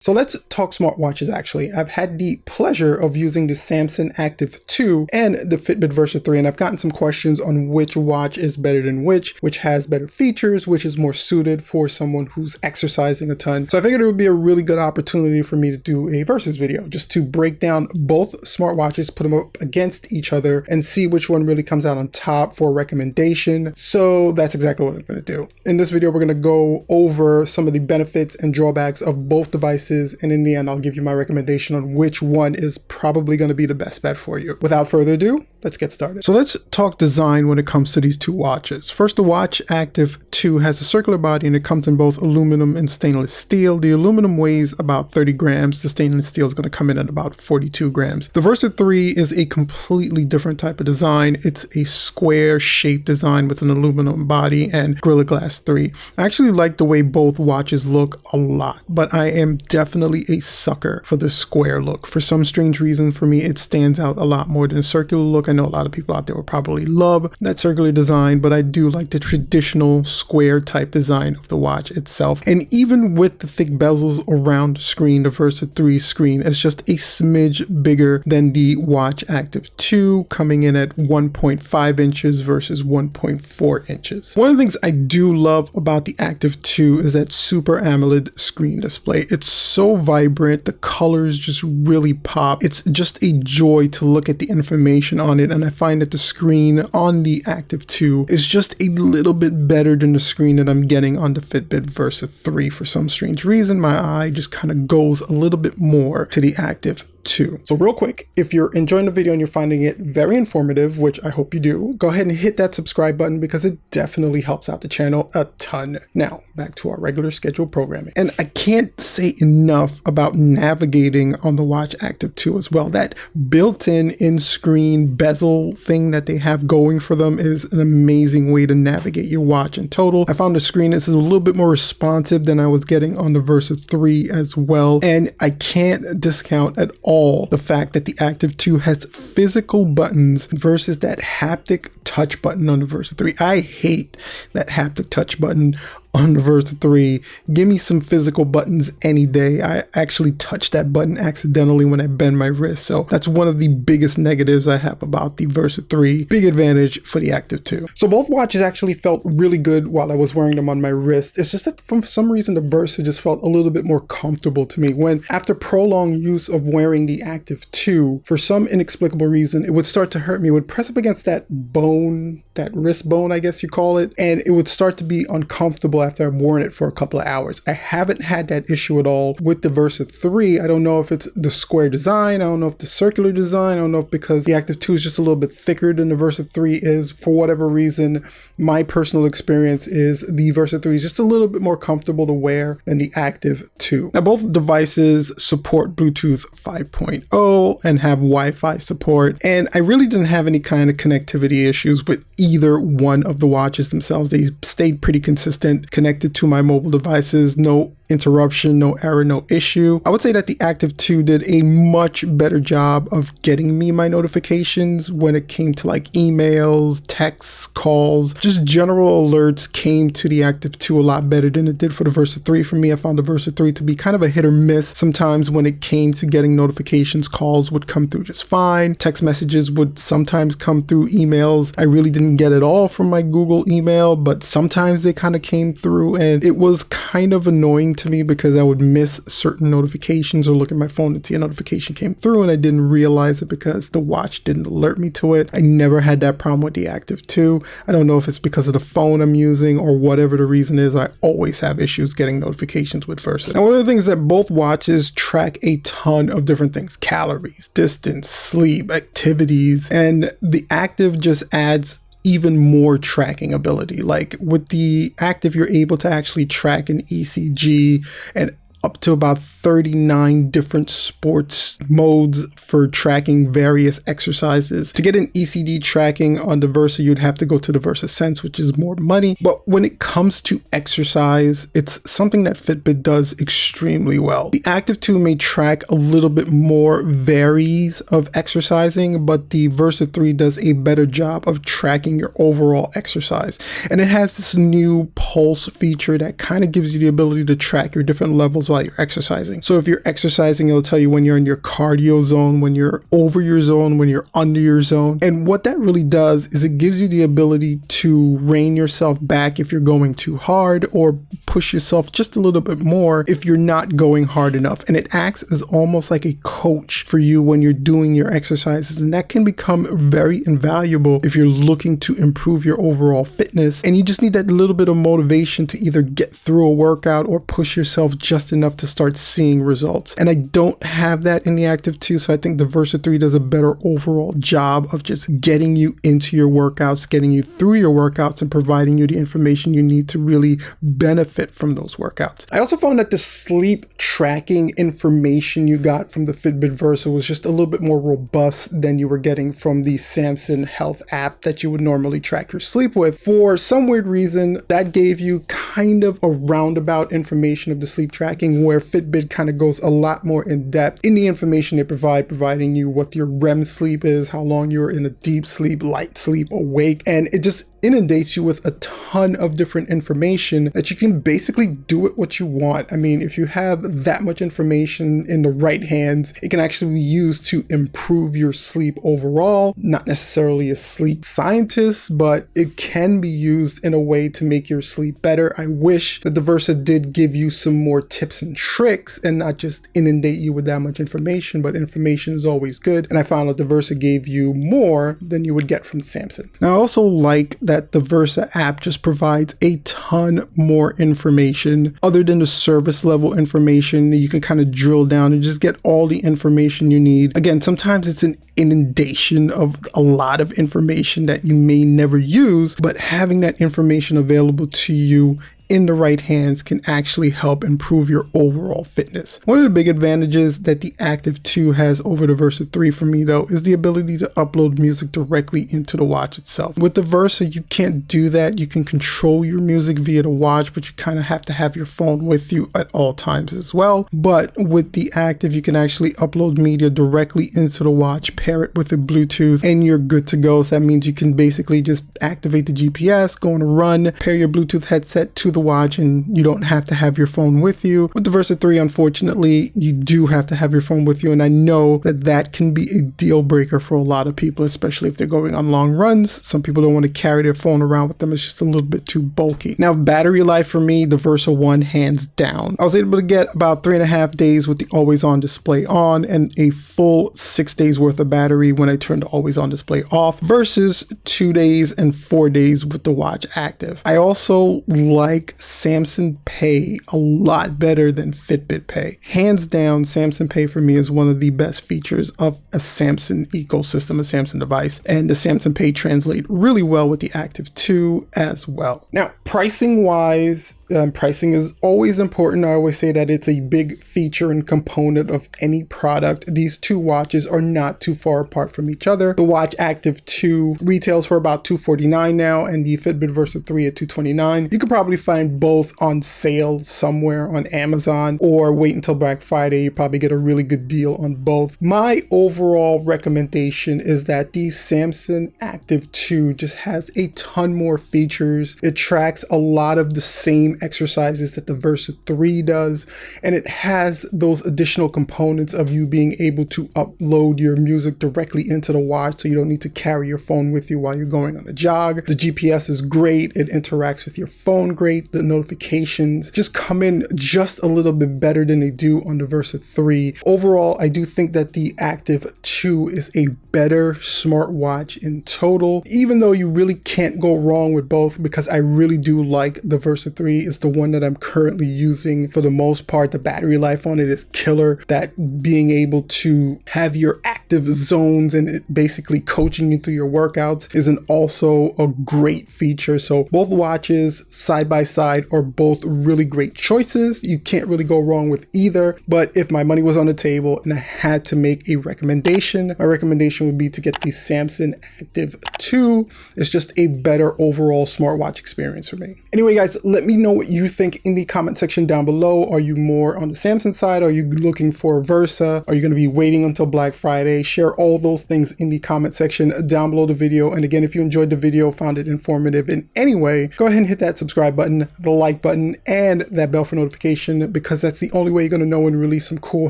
So let's talk smartwatches actually. I've had the pleasure of using the Samsung Active 2 and the Fitbit Versa 3, and I've gotten some questions on which watch is better than which has better features, which is more suited for someone who's exercising a ton. So I figured it would be a really good opportunity for me to do a versus video, just to break down both smartwatches, put them up against each other, and see which one really comes out on top for a recommendation. So that's exactly what I'm going to do. In this video, we're going to go over some of the benefits and drawbacks of both devices, and in the end, I'll give you my recommendation on which one is probably going to be the best bet for you. Without further ado, let's get started. So let's talk design when it comes to these two watches. First, the Watch Active 2 has a circular body and it comes in both aluminum and stainless steel. The aluminum weighs about 30 grams. The stainless steel is going to come in at about 42 grams. The Versa 3 is a completely different type of design. It's a square shaped design with an aluminum body and Gorilla Glass 3. I actually like the way both watches look a lot, but I am definitely a sucker for the square look. For some strange reason, for me, it stands out a lot more than a circular look. I know a lot of people out there will probably love that circular design, but I do like the traditional square type design of the watch itself. And even with the thick bezels around the screen, the Versa 3 screen is just a smidge bigger than the Watch Active 2, coming in at 1.5 inches versus 1.4 inches. One of the things I do love about the Active 2 is that Super AMOLED screen display. It's so vibrant, the colors just really pop. It's just a joy to look at the information on it, and I find that the screen on the Active 2 is just a little bit better than the screen that I'm getting on the Fitbit Versa 3. For some strange reason, my eye just kind of goes a little bit more to the Active 2. So real quick, if you're enjoying the video and you're finding it very informative, which I hope you do, go ahead and hit that subscribe button because it definitely helps out the channel a ton. Now, back to our regular scheduled programming. And I can't say enough about navigating on the Watch Active 2 as well. That built-in in-screen bezel thing that they have going for them is an amazing way to navigate your watch in total. I found the screen is a little bit more responsive than I was getting on the Versa 3 as well. And I can't discount at all the fact that the Active 2 has physical buttons versus that haptic touch button on the Versa 3. I hate that haptic touch button on the Versa 3. Give me some physical buttons any day. I actually touched that button accidentally when I bend my wrist. So that's one of the biggest negatives I have about the Versa 3. Big advantage for the Active 2. So both watches actually felt really good while I was wearing them on my wrist. It's just that for some reason the Versa just felt a little bit more comfortable to me. When after prolonged use of wearing the Active 2, for some inexplicable reason, it would start to hurt me. It would press up against that bone, that wrist bone, I guess you call it, and it would start to be uncomfortable after I've worn it for a couple of hours. I haven't had that issue at all with the Versa 3. I don't know if it's the square design. I don't know if the circular design. I don't know if because the Active 2 is just a little bit thicker than the Versa 3 is. For whatever reason, my personal experience is the Versa 3 is just a little bit more comfortable to wear than the Active 2. Now, both devices support Bluetooth 5.0 and have Wi-Fi support. And I really didn't have any kind of connectivity issues with either one of the watches themselves. They stayed pretty consistent, connected to my mobile devices, no interruption, no error, no issue. I would say that the Active 2 did a much better job of getting me my notifications when it came to like emails, texts, calls, just general alerts came to the Active 2 a lot better than it did for the Versa 3. For me, I found the Versa 3 to be kind of a hit or miss. Sometimes when it came to getting notifications, calls would come through just fine. Text messages would sometimes come through. Emails, I really didn't get it all from my Google email, but sometimes they kind of came through, and it was kind of annoying to me because I would miss certain notifications or look at my phone and see a notification came through and I didn't realize it because the watch didn't alert me to it. I never had that problem with the Active 2. I don't know if it's because of the phone I'm using or whatever the reason is. I always have issues getting notifications with Versa. And one of the things that both watches track a ton of different things: calories, distance, sleep, activities, and the Active just adds even more tracking ability. Like with the Active, you're able to actually track an ECG and up to about 39 different sports modes for tracking various exercises. To get an ECG tracking on the Versa, you'd have to go to the Versa Sense, which is more money. But when it comes to exercise, it's something that Fitbit does extremely well. The Active 2 may track a little bit more varies of exercising, but the Versa 3 does a better job of tracking your overall exercise. And it has this new pulse feature that kind of gives you the ability to track your different levels while you're exercising. exercising. So if you're exercising, it'll tell you when you're in your cardio zone, when you're over your zone, when you're under your zone. And what that really does is it gives you the ability to rein yourself back if you're going too hard, or push yourself just a little bit more if you're not going hard enough. And it acts as almost like a coach for you when you're doing your exercises. And that can become very invaluable if you're looking to improve your overall fitness and you just need that little bit of motivation to either get through a workout or push yourself just enough to start seeing results. And I don't have that in the Active 2, so I think the Versa 3 does a better overall job of just getting you into your workouts, getting you through your workouts, and providing you the information you need to really benefit from those workouts. I also found that the sleep tracking information you got from the Fitbit Versa was just a little bit more robust than you were getting from the Samsung Health app that you would normally track your sleep with. For some weird reason, that gave you kind of a roundabout information of the sleep tracking, where Fitbit kind of goes a lot more in depth in the information they provide, providing you what your REM sleep is, how long you're in a deep sleep, light sleep, awake, and it just inundates you with a ton of different information that you can basically do it what you want. I mean, if you have that much information in the right hands, it can actually be used to improve your sleep overall. Not necessarily a sleep scientist, but it can be used in a way to make your sleep better. I wish that the Versa did give you some more tips and tricks and not just inundate you with that much information, but information is always good. And I found that the Versa gave you more than you would get from Samsung. Now, I also like that the Versa app just provides a ton more information other than the service level information. You can kind of drill down and just get all the information you need. Again, sometimes it's an inundation of a lot of information that you may never use, but having that information available to you in the right hands can actually help improve your overall fitness. One of the big advantages that the Active 2 has over the Versa 3 for me, though, is the ability to upload music directly into the watch itself. With the Versa, you can't do that. You can control your music via the watch, but you kind of have to have your phone with you at all times as well. But with the Active, you can actually upload media directly into the watch, pair it with a Bluetooth, and you're good to go. So that means you can basically just activate the GPS, go on a run, pair your Bluetooth headset to the watch, and you don't have to have your phone with you. With the Versa 3, unfortunately, you do have to have your phone with you, and I know that that can be a deal breaker for a lot of people, especially if they're going on long runs. Some people don't want to carry their phone around with them. It's just a little bit too bulky. Now, battery life for me, the Versa 1, hands down. I was able to get about 3.5 days with the always on display on and a full 6 days worth of battery when I turned the always on display off, versus 2 days and 4 days with the watch active. I also like Samsung Pay a lot better than Fitbit Pay. Hands down, Samsung Pay for me is one of the best features of a Samsung ecosystem, a Samsung device, and the Samsung Pay translate really well with the Active 2 as well. Now, pricing wise, pricing is always important. I always say that it's a big feature and component of any product. These two watches are not too far apart from each other. The Watch Active 2 retails for about $249 now, and the Fitbit Versa 3 at $229. You could probably find both on sale somewhere on Amazon, or wait until Black Friday. You probably get a really good deal on both. My overall recommendation is that the Samsung Active 2 just has a ton more features. It tracks a lot of the same exercises that the Versa 3 does, and it has those additional components of you being able to upload your music directly into the watch, so you don't need to carry your phone with you while you're going on a jog. The GPS is great. It interacts with your phone great. The notifications just come in just a little bit better than they do on the Versa 3. Overall, I do think that the Active 2 is a better smartwatch in total, even though you really can't go wrong with both, because I really do like the Versa 3. It's the one that I'm currently using for the most part. The battery life on it is killer. That being able to have your active zones and it basically coaching you through your workouts is also a great feature. So both watches side by side are both really great choices. You can't really go wrong with either. But if my money was on the table and I had to make a recommendation, my recommendation would be to get the Samsung Active 2. It's just a better overall smartwatch experience for me. Anyway, guys, let me know what you think in the comment section down below. Are you more on the Samsung side? Are you looking for a Versa? Are you going to be waiting until Black Friday? Share all those things in the comment section down below the video. And again, if you enjoyed the video, found it informative in any way, go ahead and hit that subscribe button. button, the like button, and that bell for notification, because that's the only way you're going to know when we release some cool,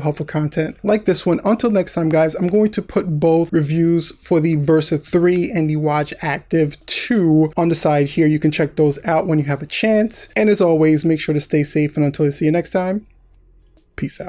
helpful content like this one. Until next time, guys, I'm going to put both reviews for the Versa 3 and the Watch Active 2 on the side here. You can check those out when you have a chance. And as always, make sure to stay safe, and until I see you next time, peace out.